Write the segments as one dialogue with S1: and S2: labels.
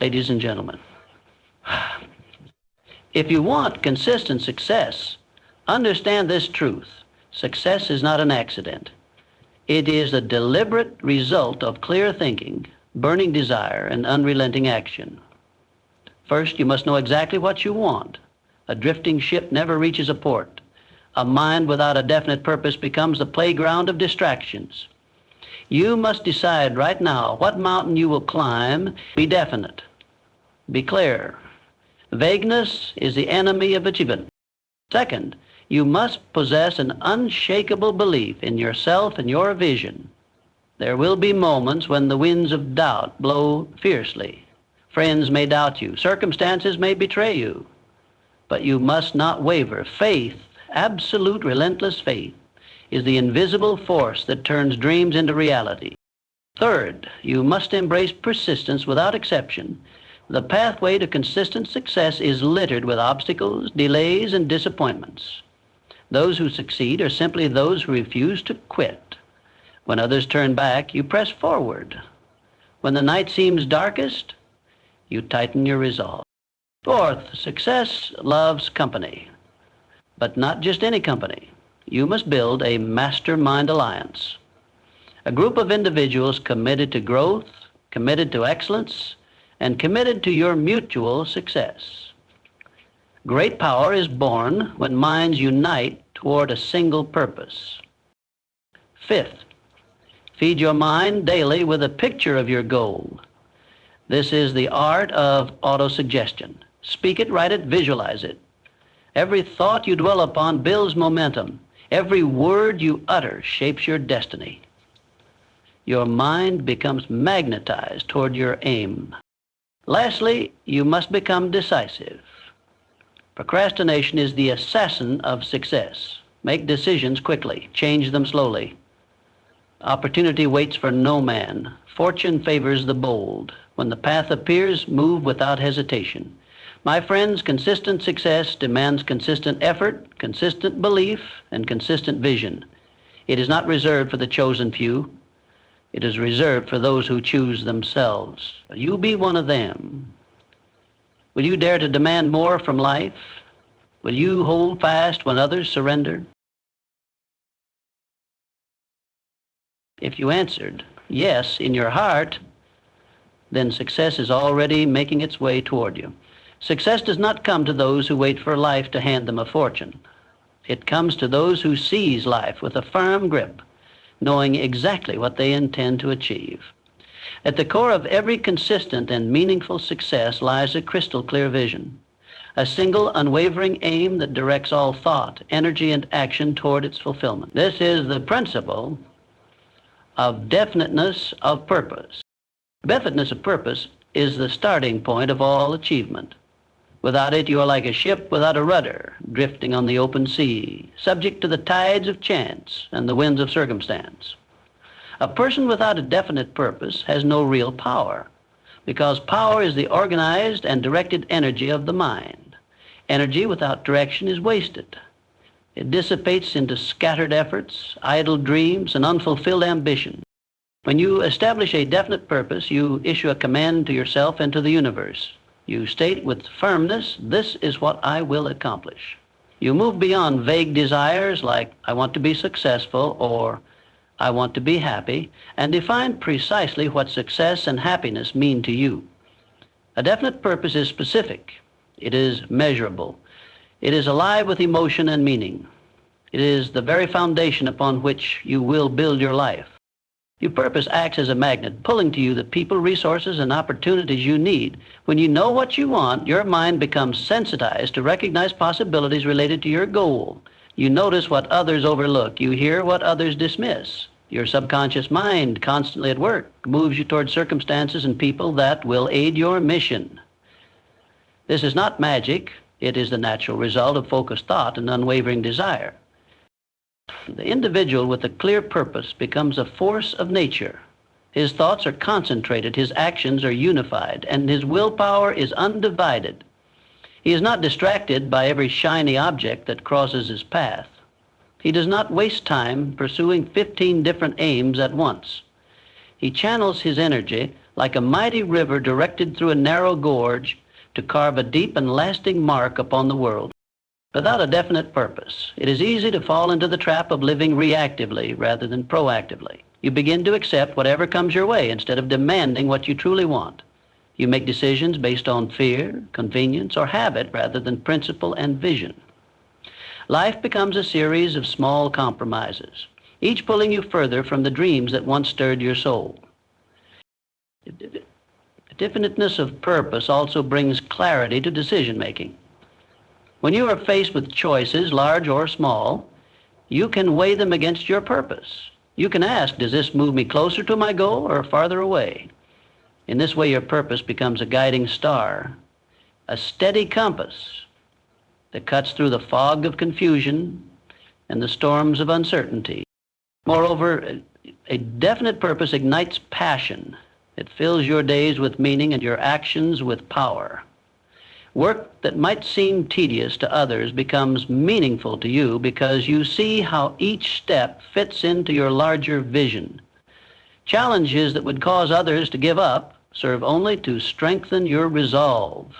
S1: Ladies and gentlemen, if you want consistent success, understand this truth. Success is not an accident. It is a deliberate result of clear thinking, burning desire, and unrelenting action. First, you must know exactly what you want. A drifting ship never reaches a port. A mind without a definite purpose becomes the playground of distractions. You must decide right now what mountain you will climb. Be definite. Be clear. Vagueness is the enemy of achievement. Second, you must possess an unshakable belief in yourself and your vision. There will be moments when the winds of doubt blow fiercely. Friends may doubt you. Circumstances may betray you. But you must not waver. Faith, absolute relentless faith, is the invisible force that turns dreams into reality. Third, you must embrace persistence without exception. The pathway to consistent success is littered with obstacles, delays, and disappointments. Those who succeed are simply those who refuse to quit. When others turn back, you press forward. When the night seems darkest, you tighten your resolve. Fourth, success loves company, but not just any company. You must build a Mastermind Alliance, a group of individuals committed to growth, committed to excellence, and committed to your mutual success. Great power is born when minds unite toward a single purpose. Fifth, feed your mind daily with a picture of your goal. This is the art of autosuggestion. Speak it, write it, visualize it. Every thought you dwell upon builds momentum. Every word you utter shapes your destiny. Your mind becomes magnetized toward your aim. Lastly, you must become decisive. Procrastination is the assassin of success. Make decisions quickly. Change them slowly. Opportunity waits for no man. Fortune favors the bold. When the path appears, move without hesitation. My friends, consistent success demands consistent effort, consistent belief, and consistent vision. It is not reserved for the chosen few. It is reserved for those who choose themselves. You be one of them. Will you dare to demand more from life? Will you hold fast when others surrender? If you answered yes in your heart, then success is already making its way toward you. Success does not come to those who wait for life to hand them a fortune. It comes to those who seize life with a firm grip, knowing exactly what they intend to achieve. At the core of every consistent and meaningful success lies a crystal clear vision, a single unwavering aim that directs all thought, energy, and action toward its fulfillment. This is the principle of definiteness of purpose. Definiteness of purpose is the starting point of all achievement. Without it, you are like a ship without a rudder, drifting on the open sea, subject to the tides of chance and the winds of circumstance. A person without a definite purpose has no real power, because power is the organized and directed energy of the mind. Energy without direction is wasted. It dissipates into scattered efforts, idle dreams, and unfulfilled ambition. When you establish a definite purpose, you issue a command to yourself and to the universe. You state with firmness, this is what I will accomplish. You move beyond vague desires like, I want to be successful or I want to be happy, and define precisely what success and happiness mean to you. A definite purpose is specific. It is measurable. It is alive with emotion and meaning. It is the very foundation upon which you will build your life. Your purpose acts as a magnet, pulling to you the people, resources, and opportunities you need. When you know what you want, your mind becomes sensitized to recognize possibilities related to your goal. You notice what others overlook. You hear what others dismiss. Your subconscious mind, constantly at work, moves you toward circumstances and people that will aid your mission. This is not magic. It is the natural result of focused thought and unwavering desire. The individual with a clear purpose becomes a force of nature. His thoughts are concentrated, his actions are unified, and his willpower is undivided. He is not distracted by every shiny object that crosses his path. He does not waste time pursuing 15 different aims at once. He channels his energy like a mighty river directed through a narrow gorge to carve a deep and lasting mark upon the world. Without a definite purpose, it is easy to fall into the trap of living reactively rather than proactively. You begin to accept whatever comes your way instead of demanding what you truly want. You make decisions based on fear, convenience, or habit rather than principle and vision. Life becomes a series of small compromises, each pulling you further from the dreams that once stirred your soul. The definiteness of purpose also brings clarity to decision-making. When you are faced with choices, large or small, you can weigh them against your purpose. You can ask, does this move me closer to my goal or farther away? In this way, your purpose becomes a guiding star, a steady compass that cuts through the fog of confusion and the storms of uncertainty. Moreover, a definite purpose ignites passion. It fills your days with meaning and your actions with power. Work that might seem tedious to others becomes meaningful to you because you see how each step fits into your larger vision. Challenges that would cause others to give up serve only to strengthen your resolve.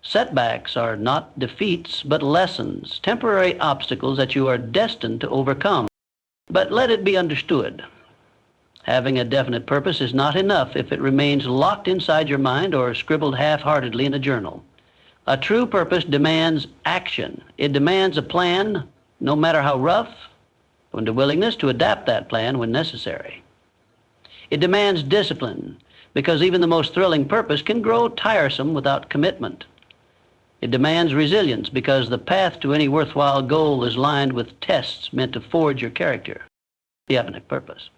S1: Setbacks are not defeats, but lessons, temporary obstacles that you are destined to overcome. But let it be understood, having a definite purpose is not enough if it remains locked inside your mind or scribbled half-heartedly in a journal. A true purpose demands action. It demands a plan, no matter how rough, and a willingness to adapt that plan when necessary. It demands discipline, because even the most thrilling purpose can grow tiresome without commitment. It demands resilience, because the path to any worthwhile goal is lined with tests meant to forge your character. Definite purpose.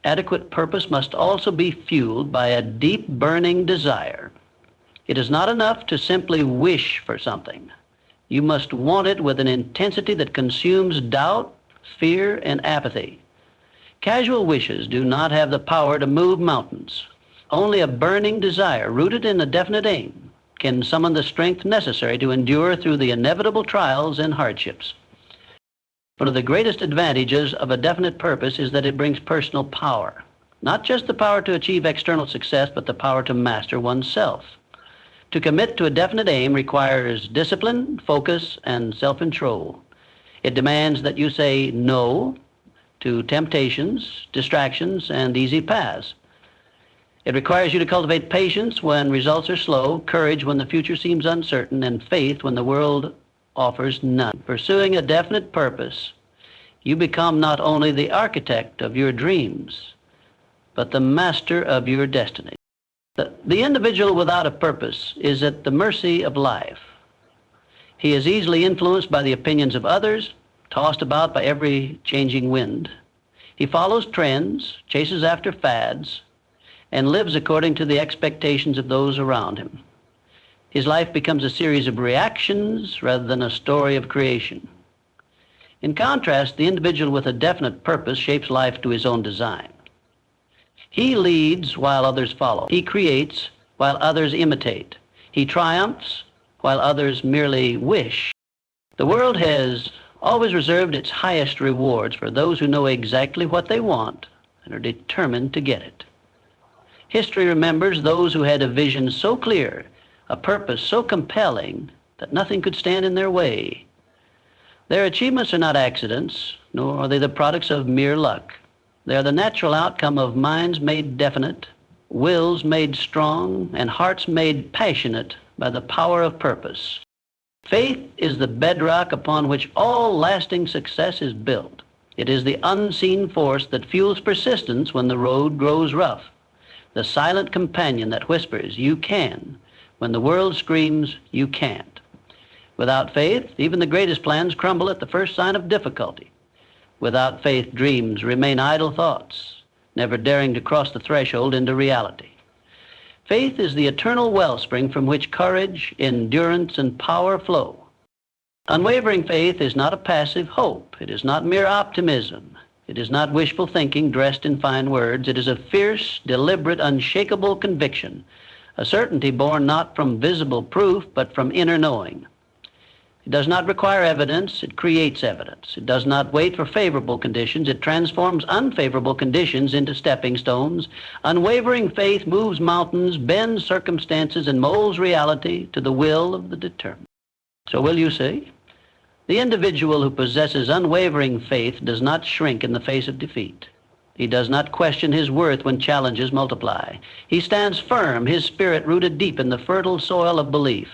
S1: Adequate purpose must also be fueled by a deep burning desire. It is not enough to simply wish for something. You must want it with an intensity that consumes doubt, fear, and apathy. Casual wishes do not have the power to move mountains. Only a burning desire rooted in a definite aim can summon the strength necessary to endure through the inevitable trials and hardships. One of the greatest advantages of a definite purpose is that it brings personal power. Not just the power to achieve external success, but the power to master oneself. To commit to a definite aim requires discipline, focus, and self-control. It demands that you say no to temptations, distractions, and easy paths. It requires you to cultivate patience when results are slow, courage when the future seems uncertain, and faith when the world offers none. Pursuing a definite purpose, you become not only the architect of your dreams, but the master of your destiny. The individual without a purpose is at the mercy of life. He is easily influenced by the opinions of others, tossed about by every changing wind. He follows trends, chases after fads, and lives according to the expectations of those around him. His life becomes a series of reactions rather than a story of creation. In contrast, the individual with a definite purpose shapes life to his own design. He leads while others follow. He creates while others imitate. He triumphs while others merely wish. The world has always reserved its highest rewards for those who know exactly what they want and are determined to get it. History remembers those who had a vision so clear, a purpose so compelling, that nothing could stand in their way. Their achievements are not accidents, nor are they the products of mere luck. They are the natural outcome of minds made definite, wills made strong, and hearts made passionate by the power of purpose. Faith is the bedrock upon which all lasting success is built. It is the unseen force that fuels persistence when the road grows rough, the silent companion that whispers, "You can," when the world screams, "You can't." Without faith, even the greatest plans crumble at the first sign of difficulty. Without faith, dreams remain idle thoughts, never daring to cross the threshold into reality. Faith is the eternal wellspring from which courage, endurance, and power flow. Unwavering faith is not a passive hope. It is not mere optimism. It is not wishful thinking dressed in fine words. It is a fierce, deliberate, unshakable conviction, a certainty born not from visible proof, but from inner knowing. It does not require evidence, it creates evidence. It does not wait for favorable conditions, it transforms unfavorable conditions into stepping stones. Unwavering faith moves mountains, bends circumstances, and molds reality to the will of the determined. So will you see? The individual who possesses unwavering faith does not shrink in the face of defeat. He does not question his worth when challenges multiply. He stands firm, his spirit rooted deep in the fertile soil of belief.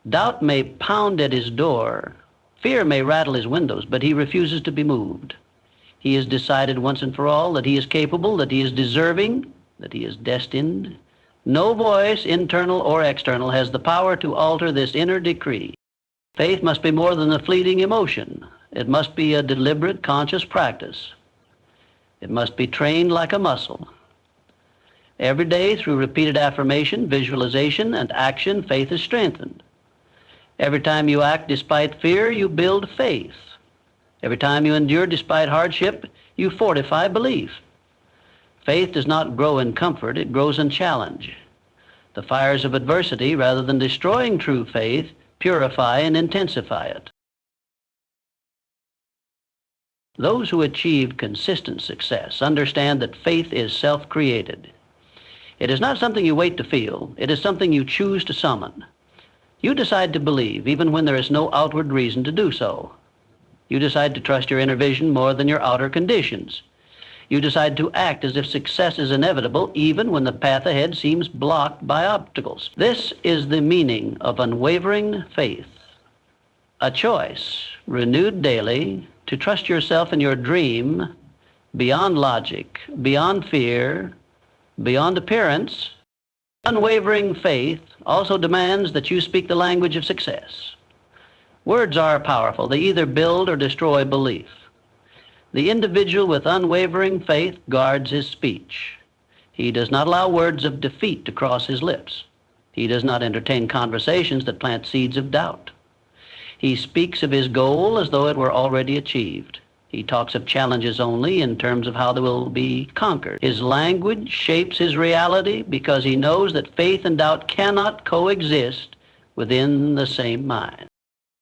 S1: Doubt may pound at his door, fear may rattle his windows, but he refuses to be moved. He has decided once and for all that he is capable, that he is deserving, that he is destined. No voice, internal or external, has the power to alter this inner decree. Faith must be more than a fleeting emotion. It must be a deliberate, conscious practice. It must be trained like a muscle. Every day, through repeated affirmation, visualization, and action, faith is strengthened. Every time you act despite fear, you build faith. Every time you endure despite hardship, you fortify belief. Faith does not grow in comfort, it grows in challenge. The fires of adversity, rather than destroying true faith, purify and intensify it. Those who achieve consistent success understand that faith is self-created. It is not something you wait to feel, it is something you choose to summon. You decide to believe even when there is no outward reason to do so. You decide to trust your inner vision more than your outer conditions. You decide to act as if success is inevitable even when the path ahead seems blocked by obstacles. This is the meaning of unwavering faith. A choice, renewed daily, to trust yourself in your dream beyond logic, beyond fear, beyond appearance. Unwavering faith also demands that you speak the language of success. Words are powerful. They either build or destroy belief. The individual with unwavering faith guards his speech. He does not allow words of defeat to cross his lips. He does not entertain conversations that plant seeds of doubt. He speaks of his goal as though it were already achieved. He talks of challenges only in terms of how they will be conquered. His language shapes his reality because he knows that faith and doubt cannot coexist within the same mind.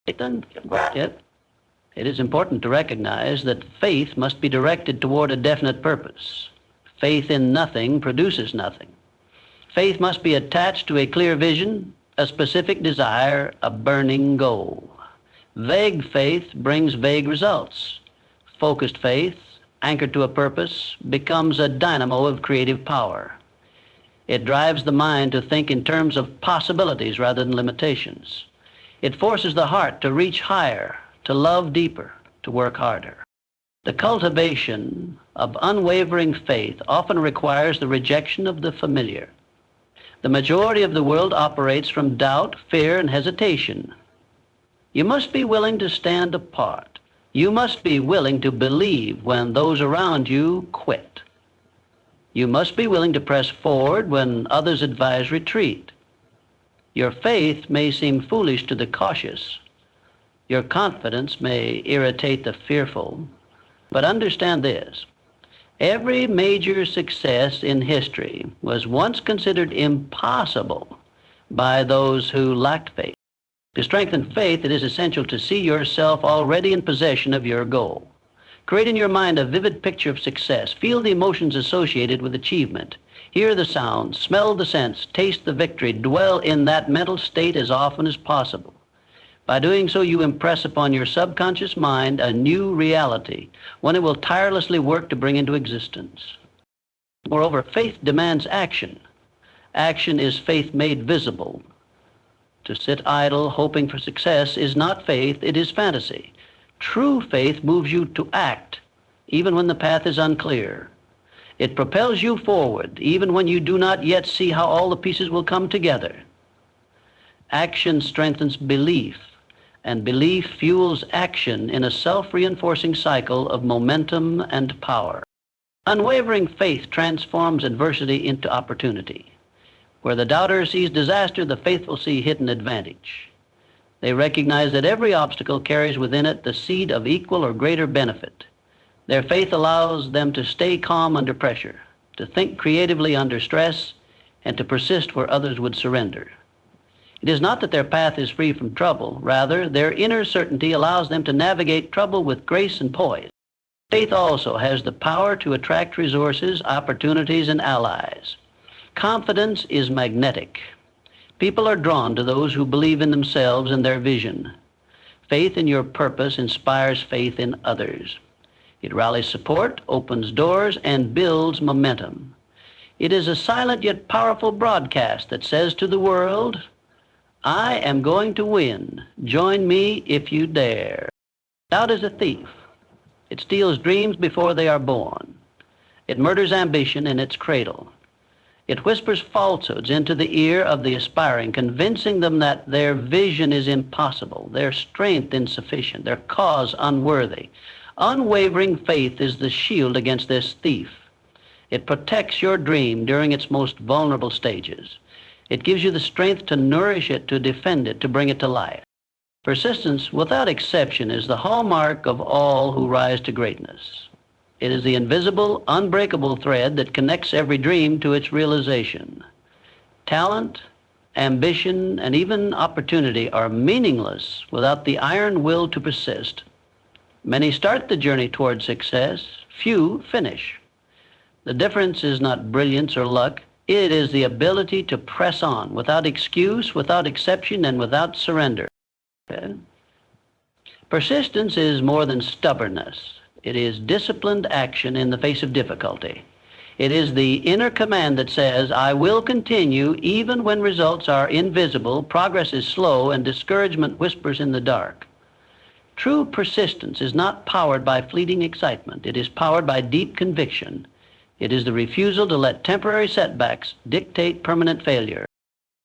S1: Yet, it is important to recognize that faith must be directed toward a definite purpose. Faith in nothing produces nothing. Faith must be attached to a clear vision, a specific desire, a burning goal. Vague faith brings vague results. Focused faith, anchored to a purpose, becomes a dynamo of creative power. It drives the mind to think in terms of possibilities rather than limitations. It forces the heart to reach higher, to love deeper, to work harder. The cultivation of unwavering faith often requires the rejection of the familiar. The majority of the world operates from doubt, fear, and hesitation. You must be willing to stand apart. You must be willing to believe when those around you quit. You must be willing to press forward when others advise retreat. Your faith may seem foolish to the cautious. Your confidence may irritate the fearful. But understand this. Every major success in history was once considered impossible by those who lacked faith. To strengthen faith, it is essential to see yourself already in possession of your goal. Create in your mind a vivid picture of success. Feel the emotions associated with achievement. Hear the sounds, smell the scents, taste the victory. Dwell in that mental state as often as possible. By doing so, you impress upon your subconscious mind a new reality, one it will tirelessly work to bring into existence. Moreover, faith demands action. Action is faith made visible. To sit idle, hoping for success, is not faith, it is fantasy. True faith moves you to act, even when the path is unclear. It propels you forward, even when you do not yet see how all the pieces will come together. Action strengthens belief, and belief fuels action in a self-reinforcing cycle of momentum and power. Unwavering faith transforms adversity into opportunity. Where the doubter sees disaster, the faithful see hidden advantage. They recognize that every obstacle carries within it the seed of equal or greater benefit. Their faith allows them to stay calm under pressure, to think creatively under stress, and to persist where others would surrender. It is not that their path is free from trouble. Rather, their inner certainty allows them to navigate trouble with grace and poise. Faith also has the power to attract resources, opportunities, and allies. Confidence is magnetic. People are drawn to those who believe in themselves and their vision. Faith in your purpose inspires faith in others. It rallies support, opens doors, and builds momentum. It is a silent yet powerful broadcast that says to the world, I am going to win. Join me if you dare. Doubt is a thief. It steals dreams before they are born. It murders ambition in its cradle. It whispers falsehoods into the ear of the aspiring, convincing them that their vision is impossible, their strength insufficient, their cause unworthy. Unwavering faith is the shield against this thief. It protects your dream during its most vulnerable stages. It gives you the strength to nourish it, to defend it, to bring it to life. Persistence, without exception, is the hallmark of all who rise to greatness. It is the invisible, unbreakable thread that connects every dream to its realization. Talent, ambition, and even opportunity are meaningless without the iron will to persist. Many start the journey toward success, few finish. The difference is not brilliance or luck. It is the ability to press on without excuse, without exception, and without surrender. Okay? Persistence is more than stubbornness. It is disciplined action in the face of difficulty. It is the inner command that says, I will continue even when results are invisible, progress is slow, and discouragement whispers in the dark. True persistence is not powered by fleeting excitement. It is powered by deep conviction. It is the refusal to let temporary setbacks dictate permanent failure.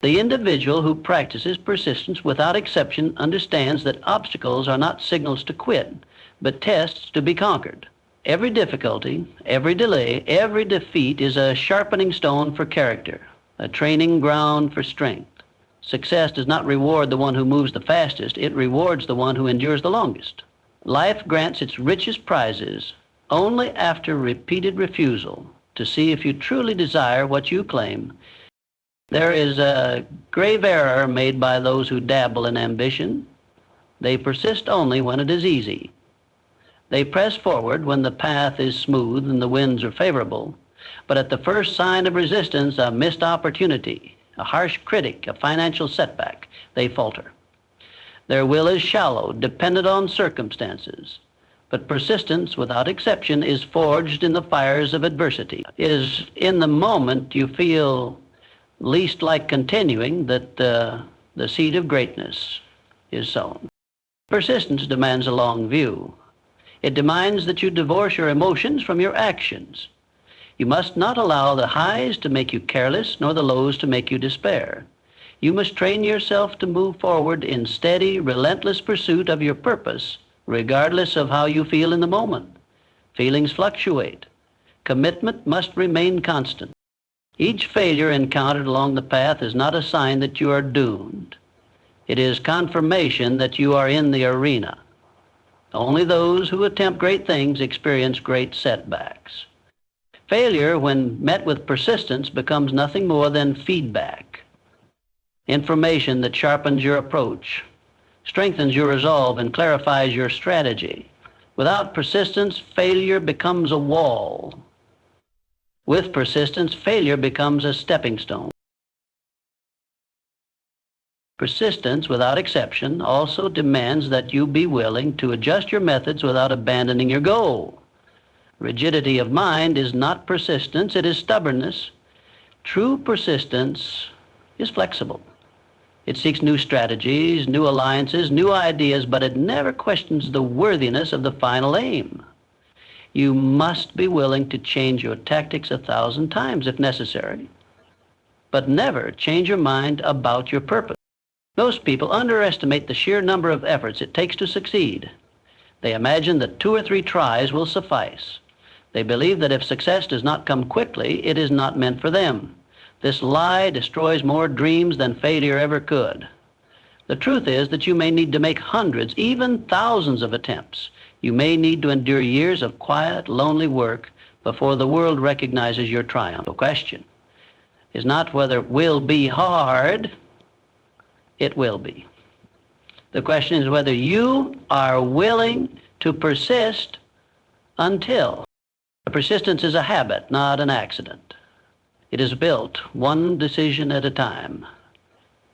S1: The individual who practices persistence without exception understands that obstacles are not signals to quit, but tests to be conquered. Every difficulty, every delay, every defeat is a sharpening stone for character, a training ground for strength. Success does not reward the one who moves the fastest, it rewards the one who endures the longest. Life grants its richest prizes only after repeated refusal to see if you truly desire what you claim. There is a grave error made by those who dabble in ambition. They persist only when it is easy. They press forward when the path is smooth and the winds are favorable, but at the first sign of resistance, a missed opportunity, a harsh critic, a financial setback, they falter. Their will is shallow, dependent on circumstances, but persistence, without exception, is forged in the fires of adversity. It is in the moment you feel least like continuing that the seed of greatness is sown. Persistence demands a long view. It demands that you divorce your emotions from your actions. You must not allow the highs to make you careless, nor the lows to make you despair. You must train yourself to move forward in steady, relentless pursuit of your purpose, regardless of how you feel in the moment. Feelings fluctuate. Commitment must remain constant. Each failure encountered along the path is not a sign that you are doomed. It is confirmation that you are in the arena. Only those who attempt great things experience great setbacks. Failure, when met with persistence, becomes nothing more than feedback. Information that sharpens your approach, strengthens your resolve, and clarifies your strategy. Without persistence, failure becomes a wall. With persistence, failure becomes a stepping stone. Persistence, without exception, also demands that you be willing to adjust your methods without abandoning your goal. Rigidity of mind is not persistence, it is stubbornness. True persistence is flexible. It seeks new strategies, new alliances, new ideas, but it never questions the worthiness of the final aim. You must be willing to change your tactics 1,000 times if necessary, but never change your mind about your purpose. Most people underestimate the sheer number of efforts it takes to succeed. They imagine that 2 or 3 tries will suffice. They believe that if success does not come quickly, it is not meant for them. This lie destroys more dreams than failure ever could. The truth is that you may need to make hundreds, even thousands of attempts. You may need to endure years of quiet, lonely work before the world recognizes your triumph. The question is not whether it will be hard, it will be. The question is whether you are willing to persist until. Persistence is a habit, not an accident. It is built one decision at a time.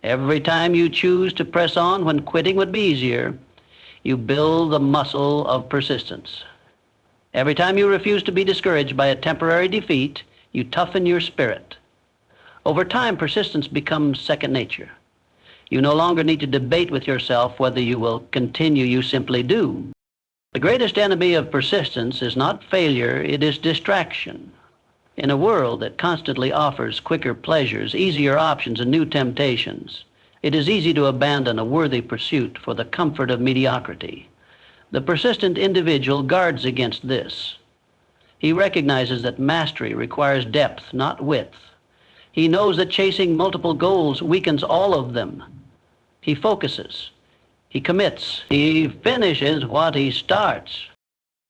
S1: Every time you choose to press on when quitting would be easier, you build the muscle of persistence. Every time you refuse to be discouraged by a temporary defeat, you toughen your spirit. Over time, persistence becomes second nature. You no longer need to debate with yourself whether you will continue, you simply do. The greatest enemy of persistence is not failure, it is distraction. In a world that constantly offers quicker pleasures, easier options, and new temptations, it is easy to abandon a worthy pursuit for the comfort of mediocrity. The persistent individual guards against this. He recognizes that mastery requires depth, not width. He knows that chasing multiple goals weakens all of them. He focuses. He commits. He finishes what he starts.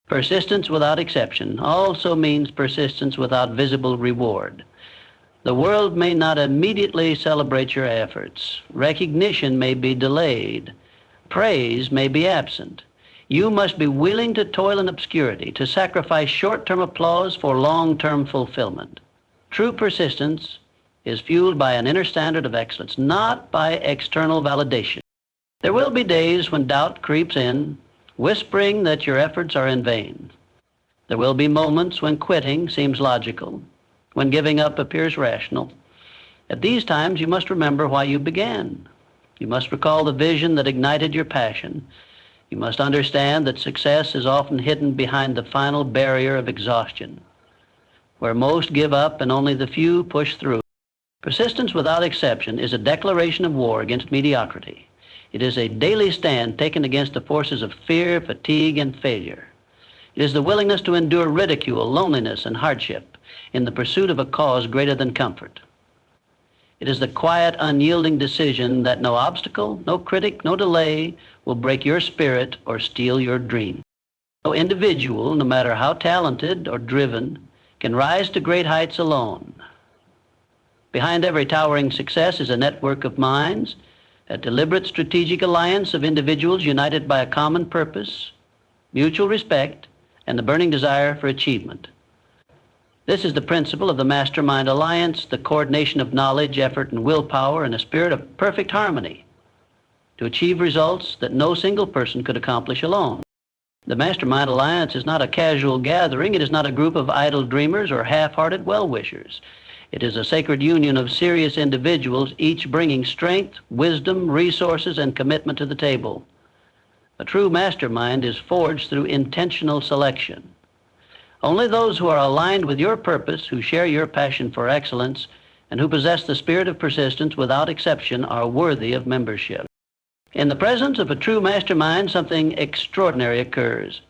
S1: Persistence without exception also means persistence without visible reward. The world may not immediately celebrate your efforts. Recognition may be delayed. Praise may be absent. You must be willing to toil in obscurity, to sacrifice short-term applause for long-term fulfillment. True persistence is fueled by an inner standard of excellence, not by external validation. There will be days when doubt creeps in, whispering that your efforts are in vain. There will be moments when quitting seems logical, when giving up appears rational. At these times, you must remember why you began. You must recall the vision that ignited your passion. You must understand that success is often hidden behind the final barrier of exhaustion, where most give up and only the few push through. Persistence without exception is a declaration of war against mediocrity. It is a daily stand taken against the forces of fear, fatigue, and failure. It is the willingness to endure ridicule, loneliness, and hardship in the pursuit of a cause greater than comfort. It is the quiet, unyielding decision that no obstacle, no critic, no delay will break your spirit or steal your dream. No individual, no matter how talented or driven, can rise to great heights alone. Behind every towering success is a network of minds, a deliberate strategic alliance of individuals united by a common purpose, mutual respect, and the burning desire for achievement. This is the principle of the Mastermind Alliance, the coordination of knowledge, effort, and willpower in a spirit of perfect harmony to achieve results that no single person could accomplish alone. The Mastermind Alliance is not a casual gathering. It is not a group of idle dreamers or half-hearted well-wishers. It is a sacred union of serious individuals, each bringing strength, wisdom, resources, and commitment to the table. A true mastermind is forged through intentional selection. Only those who are aligned with your purpose, who share your passion for excellence, and who possess the spirit of persistence without exception are worthy of membership. In the presence of a true mastermind, something extraordinary occurs.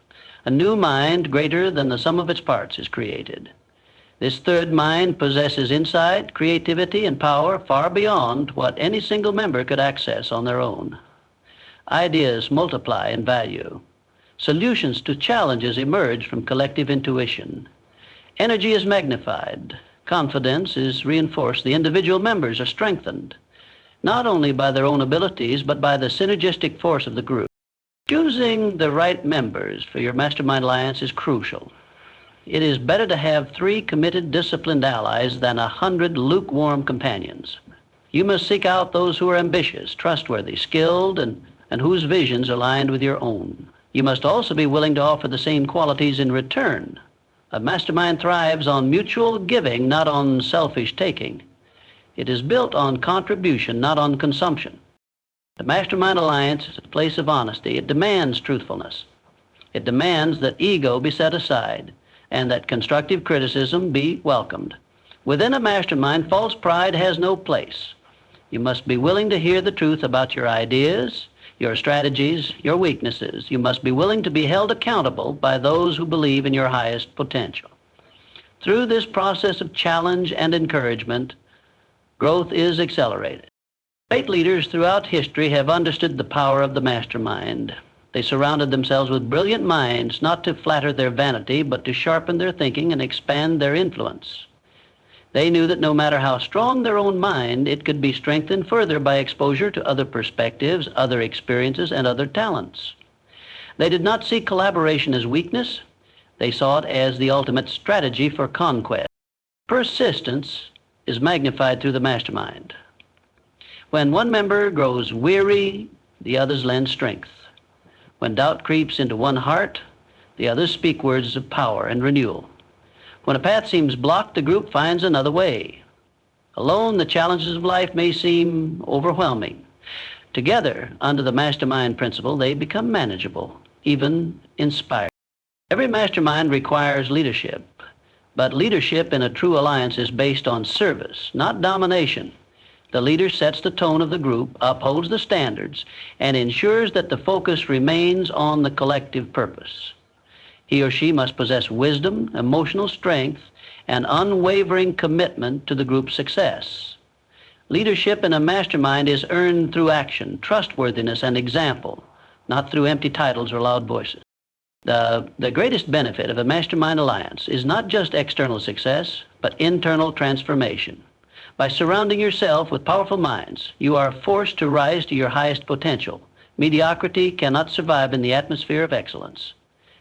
S1: A new mind greater than the sum of its parts is created. This third mind possesses insight, creativity, and power far beyond what any single member could access on their own. Ideas multiply in value. Solutions to challenges emerge from collective intuition. Energy is magnified. Confidence is reinforced. The individual members are strengthened, not only by their own abilities, but by the synergistic force of the group. Choosing the right members for your Mastermind Alliance is crucial. It is better to have 3 committed, disciplined allies than 100 lukewarm companions. You must seek out those who are ambitious, trustworthy, skilled, and whose visions are aligned with your own. You must also be willing to offer the same qualities in return. A mastermind thrives on mutual giving, not on selfish taking. It is built on contribution, not on consumption. The Mastermind Alliance is a place of honesty. It demands truthfulness. It demands that ego be set aside and that constructive criticism be welcomed. Within a mastermind, false pride has no place. You must be willing to hear the truth about your ideas, your strategies, your weaknesses. You must be willing to be held accountable by those who believe in your highest potential. Through this process of challenge and encouragement, growth is accelerated. Great leaders throughout history have understood the power of the mastermind. They surrounded themselves with brilliant minds, not to flatter their vanity, but to sharpen their thinking and expand their influence. They knew that no matter how strong their own mind, it could be strengthened further by exposure to other perspectives, other experiences, and other talents. They did not see collaboration as weakness. They saw it as the ultimate strategy for conquest. Persistence is magnified through the mastermind. When one member grows weary, the others lend strength. When doubt creeps into one heart, the others speak words of power and renewal. When a path seems blocked, the group finds another way. Alone, the challenges of life may seem overwhelming. Together, under the mastermind principle, they become manageable, even inspiring. Every mastermind requires leadership, but leadership in a true alliance is based on service, not domination. The leader sets the tone of the group, upholds the standards, and ensures that the focus remains on the collective purpose. He or she must possess wisdom, emotional strength, and unwavering commitment to the group's success. Leadership in a mastermind is earned through action, trustworthiness, and example, not through empty titles or loud voices. The greatest benefit of a mastermind alliance is not just external success, but internal transformation. By surrounding yourself with powerful minds, you are forced to rise to your highest potential. Mediocrity cannot survive in the atmosphere of excellence.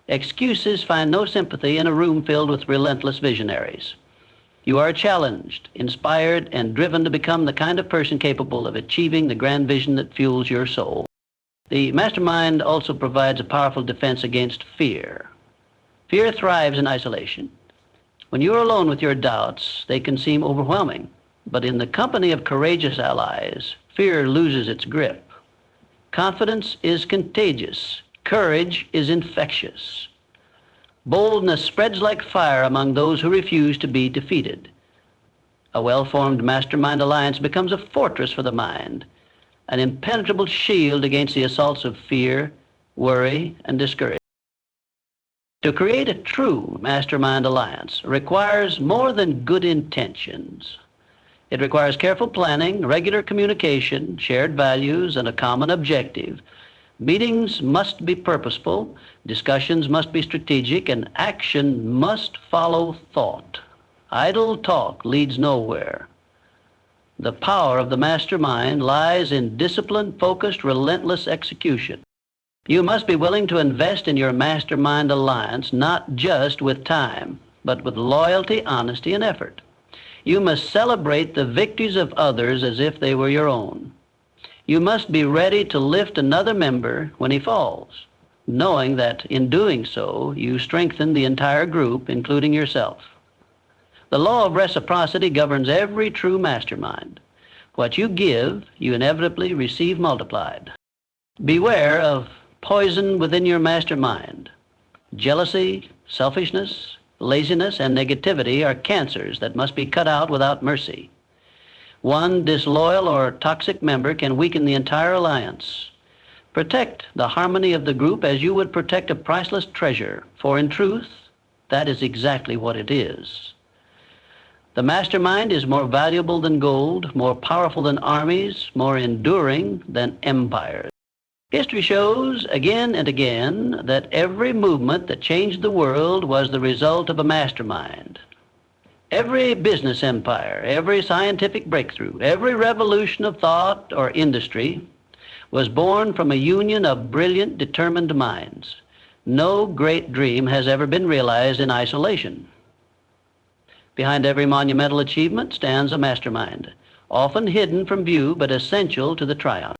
S1: Excuses find no sympathy in a room filled with relentless visionaries. You are challenged, inspired, and driven to become the kind of person capable of achieving the grand vision that fuels your soul. The mastermind also provides a powerful defense against fear. Fear thrives in isolation. When you are alone with your doubts, they can seem overwhelming. But in the company of courageous allies, fear loses its grip. Confidence is contagious. Courage is infectious. Boldness spreads like fire among those who refuse to be defeated. A well-formed mastermind alliance becomes a fortress for the mind, an impenetrable shield against the assaults of fear, worry, and discouragement. To create a true mastermind alliance requires more than good intentions. It requires careful planning, regular communication, shared values, and a common objective. Meetings must be purposeful, discussions must be strategic, and action must follow thought. Idle talk leads nowhere. The power of the mastermind lies in disciplined, focused, relentless execution. You must be willing to invest in your mastermind alliance, not just with time, but with loyalty, honesty, and effort. You must celebrate the victories of others as if they were your own. You must be ready to lift another member when he falls, knowing that in doing so, you strengthen the entire group, including yourself. The law of reciprocity governs every true mastermind. What you give, you inevitably receive multiplied. Beware of poison within your mastermind. Jealousy, selfishness, laziness, and negativity are cancers that must be cut out without mercy. One disloyal or toxic member can weaken the entire alliance. Protect the harmony of the group as you would protect a priceless treasure, for in truth, that is exactly what it is. The mastermind is more valuable than gold, more powerful than armies, more enduring than empires. History shows again and again that every movement that changed the world was the result of a mastermind. Every business empire, every scientific breakthrough, every revolution of thought or industry was born from a union of brilliant, determined minds. No great dream has ever been realized in isolation. Behind every monumental achievement stands a mastermind, often hidden from view but essential to the triumph.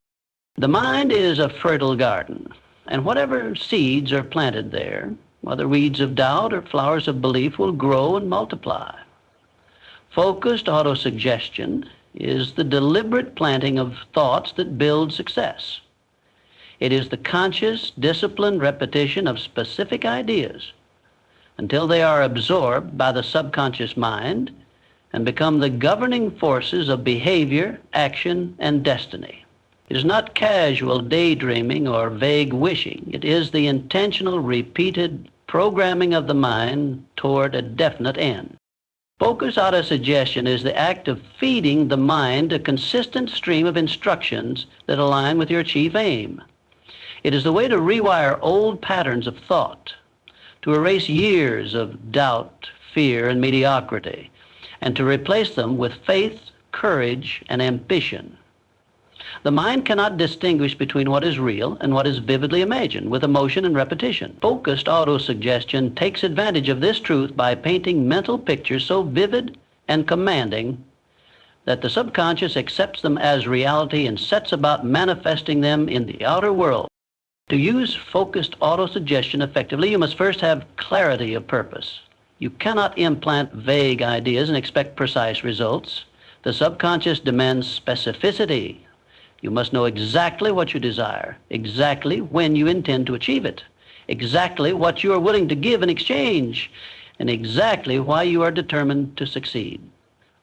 S1: The mind is a fertile garden, and whatever seeds are planted there, whether weeds of doubt or flowers of belief, will grow and multiply. Focused autosuggestion is the deliberate planting of thoughts that build success. It is the conscious, disciplined repetition of specific ideas until they are absorbed by the subconscious mind and become the governing forces of behavior, action, and destiny. It is not casual daydreaming or vague wishing. It is the intentional, repeated programming of the mind toward a definite end. Focus autosuggestion is the act of feeding the mind a consistent stream of instructions that align with your chief aim. It is the way to rewire old patterns of thought, to erase years of doubt, fear, and mediocrity, and to replace them with faith, courage, and ambition. The mind cannot distinguish between what is real and what is vividly imagined with emotion and repetition. Focused autosuggestion takes advantage of this truth by painting mental pictures so vivid and commanding that the subconscious accepts them as reality and sets about manifesting them in the outer world. To use focused autosuggestion effectively, you must first have clarity of purpose. You cannot implant vague ideas and expect precise results. The subconscious demands specificity. You must know exactly what you desire, exactly when you intend to achieve it, exactly what you are willing to give in exchange, and exactly why you are determined to succeed.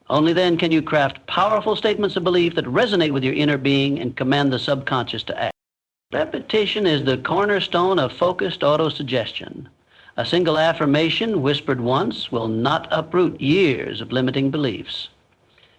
S1: Only then can you craft powerful statements of belief that resonate with your inner being and command the subconscious to act. Repetition is the cornerstone of focused autosuggestion. A single affirmation whispered once will not uproot years of limiting beliefs.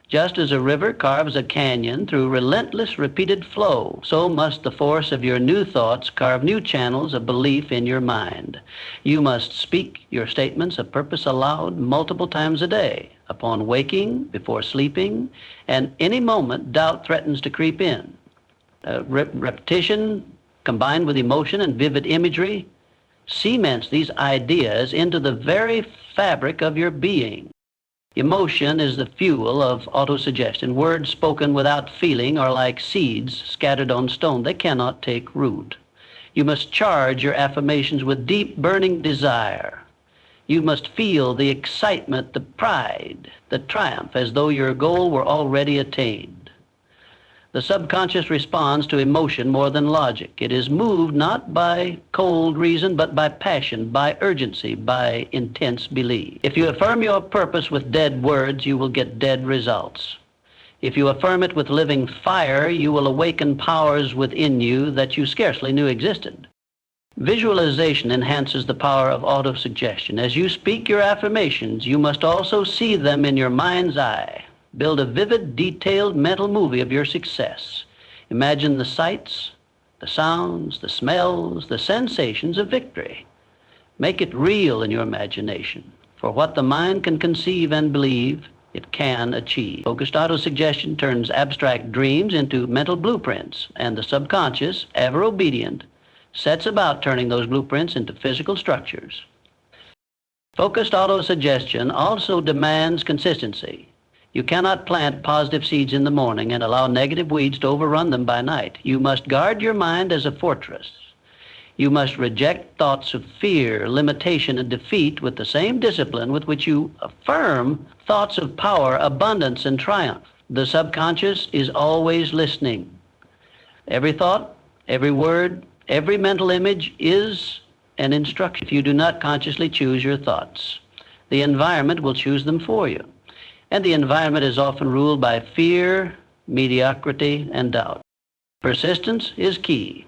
S1: Just as a river carves a canyon through relentless repeated flow, so must the force of your new thoughts carve new channels of belief in your mind. You must speak your statements of purpose aloud multiple times a day, upon waking, before sleeping, and any moment doubt threatens to creep in. Repetition combined with emotion and vivid imagery cements these ideas into the very fabric of your being. Emotion is the fuel of autosuggestion. Words spoken without feeling are like seeds scattered on stone. They cannot take root. You must charge your affirmations with deep, burning desire. You must feel the excitement, the pride, the triumph, as though your goal were already attained. The subconscious responds to emotion more than logic. It is moved not by cold reason, but by passion, by urgency, by intense belief. If you affirm your purpose with dead words, you will get dead results. If you affirm it with living fire, you will awaken powers within you that you scarcely knew existed. Visualization enhances the power of autosuggestion. As you speak your affirmations, you must also see them in your mind's eye. Build a vivid, detailed mental movie of your success. Imagine the sights, the sounds, the smells, the sensations of victory. Make it real in your imagination. For what the mind can conceive and believe, it can achieve. Focused autosuggestion turns abstract dreams into mental blueprints, and the subconscious, ever obedient, sets about turning those blueprints into physical structures. Focused autosuggestion also demands consistency. You cannot plant positive seeds in the morning and allow negative weeds to overrun them by night. You must guard your mind as a fortress. You must reject thoughts of fear, limitation, and defeat with the same discipline with which you affirm thoughts of power, abundance, and triumph. The subconscious is always listening. Every thought, every word, every mental image is an instruction. If you do not consciously choose your thoughts, the environment will choose them for you. And the environment is often ruled by fear, mediocrity, and doubt. Persistence is key.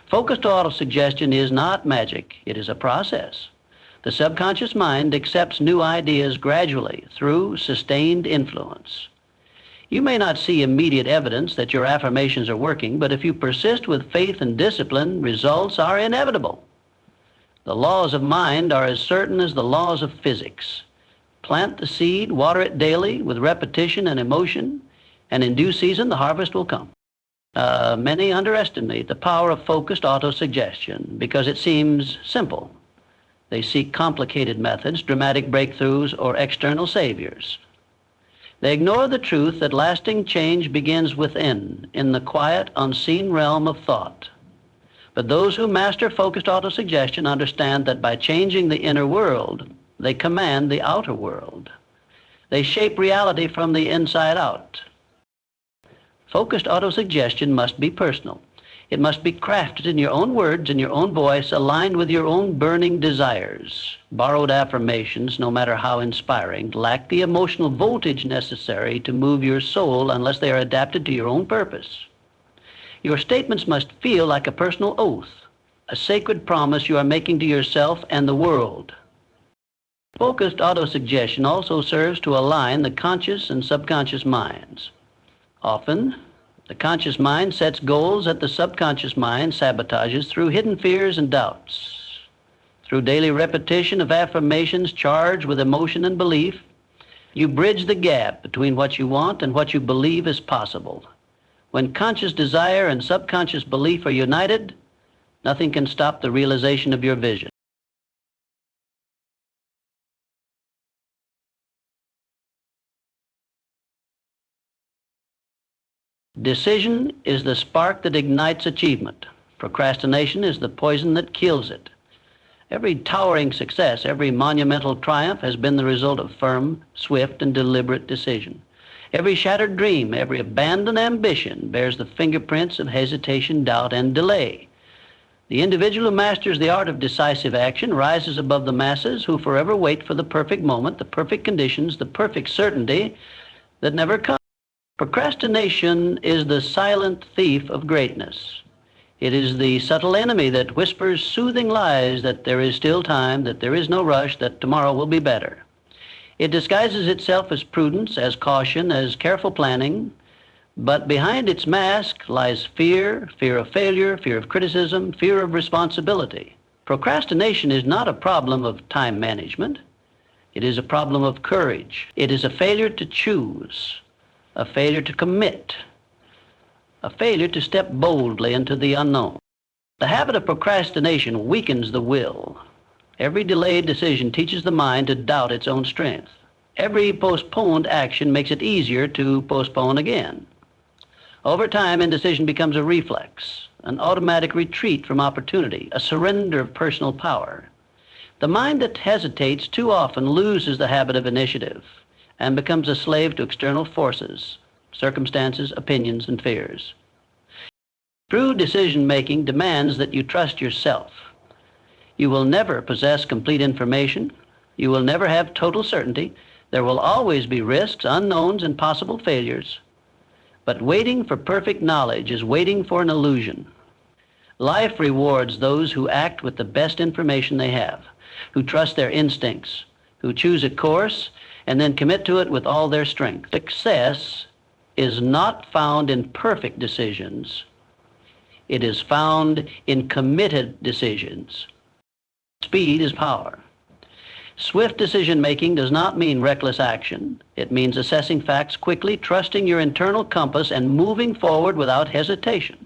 S1: Focused autosuggestion is not magic. It is a process. The subconscious mind accepts new ideas gradually through sustained influence. You may not see immediate evidence that your affirmations are working, but if you persist with faith and discipline, results are inevitable. The laws of mind are as certain as the laws of physics. Plant the seed, water it daily with repetition and emotion, and in due season the harvest will come. Many underestimate the power of focused autosuggestion because it seems simple. They seek complicated methods, dramatic breakthroughs, or external saviors. They ignore the truth that lasting change begins within, in the quiet, unseen realm of thought. But those who master focused autosuggestion understand that by changing the inner world, they command the outer world. They shape reality from the inside out. Focused autosuggestion must be personal. It must be crafted in your own words, in your own voice, aligned with your own burning desires. Borrowed affirmations, no matter how inspiring, lack the emotional voltage necessary to move your soul unless they are adapted to your own purpose. Your statements must feel like a personal oath, a sacred promise you are making to yourself and the world. Focused autosuggestion also serves to align the conscious and subconscious minds. Often, the conscious mind sets goals that the subconscious mind sabotages through hidden fears and doubts. Through daily repetition of affirmations charged with emotion and belief, You bridge the gap between what you want and what you believe is possible. When conscious desire and subconscious belief are united, nothing can stop the realization of your vision. Decision is the spark that ignites achievement. Procrastination is the poison that kills it. Every towering success, every monumental triumph has been the result of firm, swift, and deliberate decision. Every shattered dream, every abandoned ambition bears the fingerprints of hesitation, doubt, and delay. The individual who masters the art of decisive action rises above the masses who forever wait for the perfect moment, the perfect conditions, the perfect certainty that never comes. Procrastination is the silent thief of greatness. It is the subtle enemy that whispers soothing lies that there is still time, that there is no rush, that tomorrow will be better. It disguises itself as prudence, as caution, as careful planning, but behind its mask lies fear, fear of failure, fear of criticism, fear of responsibility. Procrastination is not a problem of time management. It is a problem of courage. It is a failure to choose, a failure to commit, a failure to step boldly into the unknown. The habit of procrastination weakens the will. Every delayed decision teaches the mind to doubt its own strength. Every postponed action makes it easier to postpone again. Over time, indecision becomes a reflex, an automatic retreat from opportunity, a surrender of personal power. The mind that hesitates too often loses the habit of initiative and becomes a slave to external forces, circumstances, opinions, and fears. True decision-making demands that you trust yourself. You will never possess complete information. You will never have total certainty. There will always be risks, unknowns, and possible failures. But waiting for perfect knowledge is waiting for an illusion. Life rewards those who act with the best information they have, who trust their instincts, who choose a course and then commit to it with all their strength. Success is not found in perfect decisions. It is found in committed decisions. Speed is power. Swift decision-making does not mean reckless action. It means assessing facts quickly, trusting your internal compass, and moving forward without hesitation.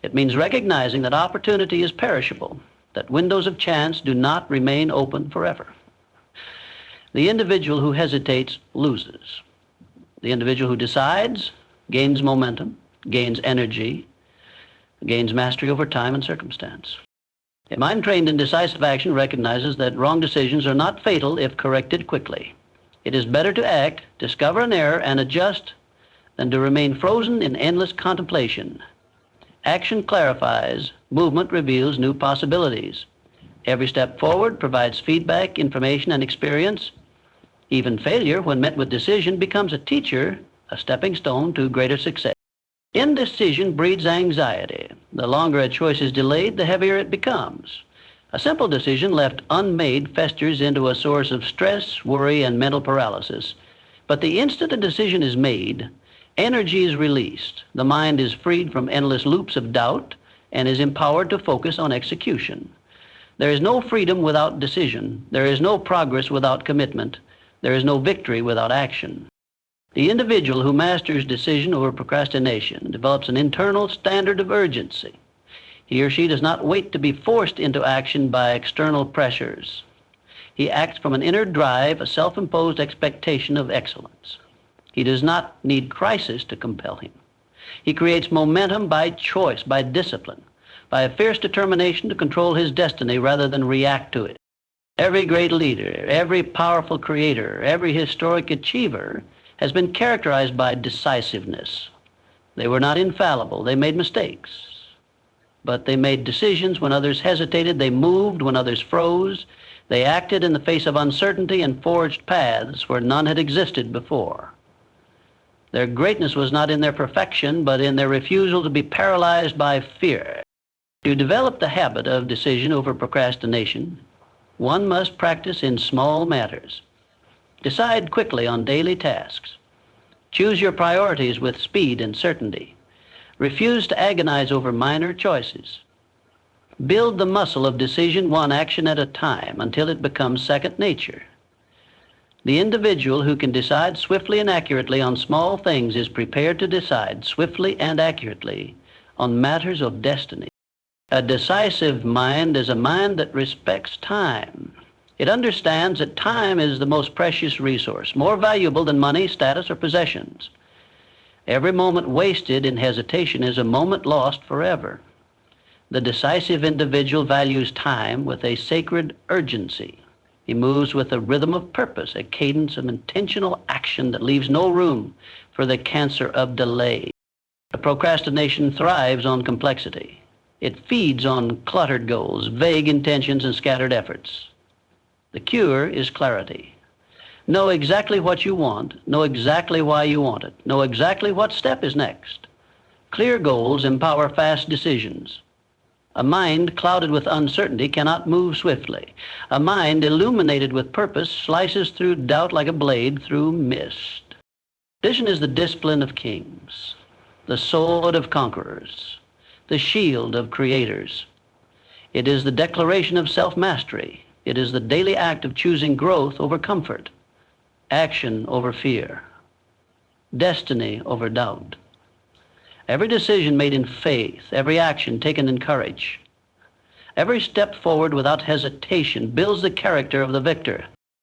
S1: It means recognizing that opportunity is perishable, that windows of chance do not remain open forever. The individual who hesitates loses. The individual who decides gains momentum, gains energy, gains mastery over time and circumstance. A mind trained in decisive action recognizes that wrong decisions are not fatal if corrected quickly. It is better to act, discover an error, and adjust than to remain frozen in endless contemplation. Action clarifies, movement reveals new possibilities. Every step forward provides feedback, information, and experience. Even failure, when met with decision, becomes a teacher, a stepping stone to greater success. Indecision breeds anxiety. The longer a choice is delayed, the heavier it becomes. A simple decision left unmade festers into a source of stress, worry, and mental paralysis. But the instant a decision is made, energy is released. The mind is freed from endless loops of doubt and is empowered to focus on execution. There is no freedom without decision. There is no progress without commitment. There is no victory without action. The individual who masters decision over procrastination develops an internal standard of urgency. He or she does not wait to be forced into action by external pressures. He acts from an inner drive, a self-imposed expectation of excellence. He does not need crisis to compel him. He creates momentum by choice, by discipline, by a fierce determination to control his destiny rather than react to it. Every great leader, every powerful creator, every historic achiever has been characterized by decisiveness. They were not infallible. They made mistakes. But they made decisions when others hesitated. They moved when others froze. They acted in the face of uncertainty and forged paths where none had existed before. Their greatness was not in their perfection, but in their refusal to be paralyzed by fear. To develop the habit of decision over procrastination, one must practice in small matters. Decide quickly on daily tasks. Choose your priorities with speed and certainty. Refuse to agonize over minor choices. Build the muscle of decision one action at a time until it becomes second nature. The individual who can decide swiftly and accurately on small things is prepared to decide swiftly and accurately on matters of destiny. A decisive mind is a mind that respects time. It understands that time is the most precious resource, more valuable than money, status, or possessions. Every moment wasted in hesitation is a moment lost forever. The decisive individual values time with a sacred urgency. He moves with a rhythm of purpose, a cadence of intentional action that leaves no room for the cancer of delay. Procrastination thrives on complexity. It feeds on cluttered goals, vague intentions, and scattered efforts. The cure is clarity. Know exactly what you want, know exactly why you want it, know exactly what step is next. Clear goals empower fast decisions. A mind clouded with uncertainty cannot move swiftly. A mind illuminated with purpose slices through doubt like a blade through mist. Vision is the discipline of kings, the sword of conquerors, the shield of creators. It is the declaration of self-mastery. It is the daily act of choosing growth over comfort, action over fear, destiny over doubt. Every decision made in faith, every action taken in courage, every step forward without hesitation builds the character of the victor.